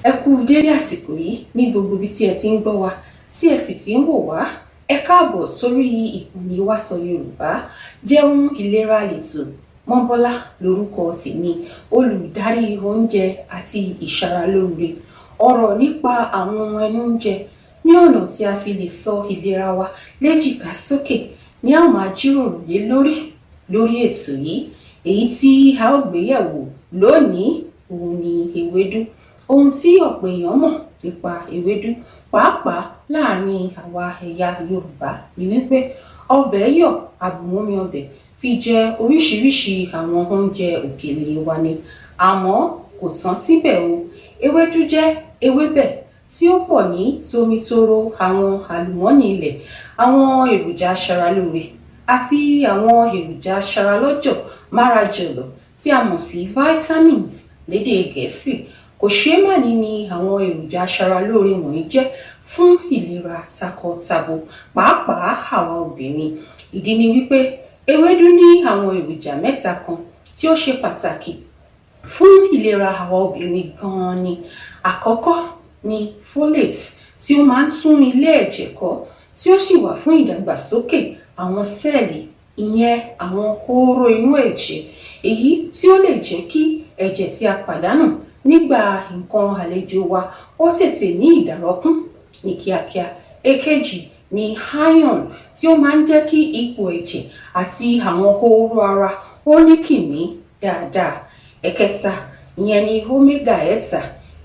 Ẹ kú dédé àsìkò yìí ní gbogbo ibi tí ẹ ti ń gbọ́ wa, tí ẹ sì ti ń wò wá. Ẹ káàbọ̀ sórí ìkànnì Wasoyoruba. Jẹun ìlera lètò. Mọ́bọ́lá lórúkọ tèmi, olùdarí oúnjẹ àti ìṣaralóore. Ọ̀rọ̀ nípa àwọn ohun ẹnu oúnjẹ ní ọ̀nà tí a fi lè sọ ìlera wa léjìká sókè ni a máa jíròrò lé lórí ètò yìí. Èyí tí a ó gbé yẹ̀wò lónìí òun ni ewédú. Ohun tí ọ̀pọ̀ èèyàn mọ̀ nípa ewédú, pàápàá láàrin àwa ẹ̀yà Yorùbá, ni wípé ọbẹ̀ yọ̀ àbùmọ́mi ọbẹ̀ fi jẹ oríṣiríṣi àwọn oúnjẹ òkèlè wa ni. Àmọ́ kò tán síbẹ̀ o. Ewédú jẹ́ ewébẹ̀ tí ó pọ̀ ní tomitoro àwọn àlùmọ́nì ilẹ̀, àwọn èròjà aṣaralóore àti àwọn èròjà aṣaralọ́jọ̀ márajọ̀lọ̀ tí a mọ̀ sí vitamins lédè Gẹ̀ẹ́sì. Kò ṣeé màní ni àwọn èròjà aṣaralóore wọ̀nyí jẹ́ fún ìlera takọtabo, pàápàá àwa obìnrin. Ìdí ni wípé ewédú ní àwọn èròjà mẹ́ta kan tí ó ṣe pàtàkì fún ìlera àwa obìnrin gan-an ni. Àkọ́kọ́ ni folate, tí ó máa ń tún ilé ẹ̀jẹ̀ kọ́, tí ó sì wà fún ìdàgbàsókè àwọn sẹ́ẹ̀lì, ìyẹn àwọn hóró inú ẹ̀jẹ̀, èyí tí ó lè jẹ́ kí ẹ̀jẹ̀ tí a pàdánù nígbà nǹkan àlejò wa ó tètè ní ìdàrọ́kún ní kíákíá. Èkejì ni iron, tí ó máa ń jẹ́ kí ipò ẹ̀jẹ̀ àti àwọn hóró ara ó ní kìmí dáadáa. Ẹ̀kẹta ìyẹn ni omega ẹ̀ta,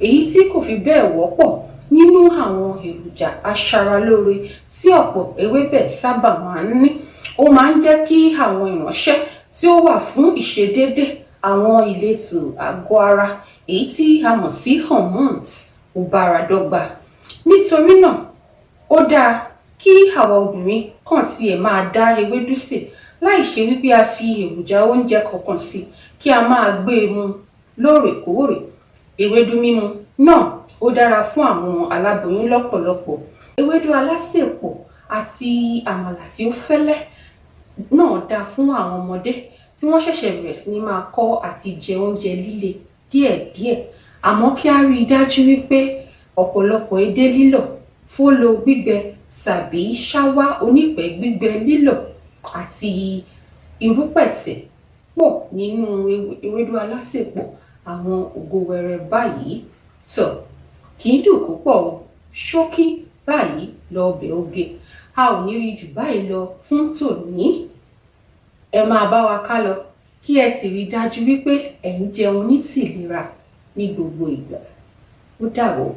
èyí tí kò fi bẹ́ẹ̀ wọ́pọ̀ nínú àwọn èròjà aṣaralóore tí ọ̀pọ̀ ewébẹ̀ sábà máa ń ní. Ó máa ń jẹ́ kí àwọn ìránṣẹ́ tí ó wà fún ìṣedéédé àwọn ìletò àgọ́ ara, èyí tí a mọ̀ sí hormones, ó bára dọ́gba. Nítorí náà, ó dáa kí àwa obìnrin kàn tiẹ̀ máa dá ewédú sè láì ṣe wípé a fi èròjà oúnjẹ kankan sí kí a máa gbé e mu lóòrèkóòrè. Ewédú mímu náà ó dára fún àwọn aláboyún lọ́pọ̀lọpọ̀. Ewédú alásèpọ̀ àti àmàlà tí ó fẹ́lẹ́ náà dáa fún àwọn ọmọdé tí wọ́n ṣẹ̀ṣẹ̀ bẹ̀rẹ̀ sí ní máa kọ́ àti jẹ oúnjẹ líle díẹ̀díẹ̀. Àmọ́ kí a rí i dájú wípé ọ̀pọ̀lọpọ̀ edé lílọ̀, fólo gbígbẹ tàbí ṣáwá onípẹ́ gbígbẹ lílọ̀ àti irúpẹ̀tẹ̀ pọ̀ nínú ewédú alásèpọ̀ àwọn ògo wẹrẹ báyìí. Kì í dùn púpọ̀ o. Ṣókí báyìí lọbẹ̀ oge. A ò ní rí jù báyìí lọ fún tòní. Ẹ máa bá wa ká lọ kí ẹ sì rí dájú wípé ẹ̀ ń jẹun ní tìlera ní gbogbo ìgbà. Ó dàbọ̀.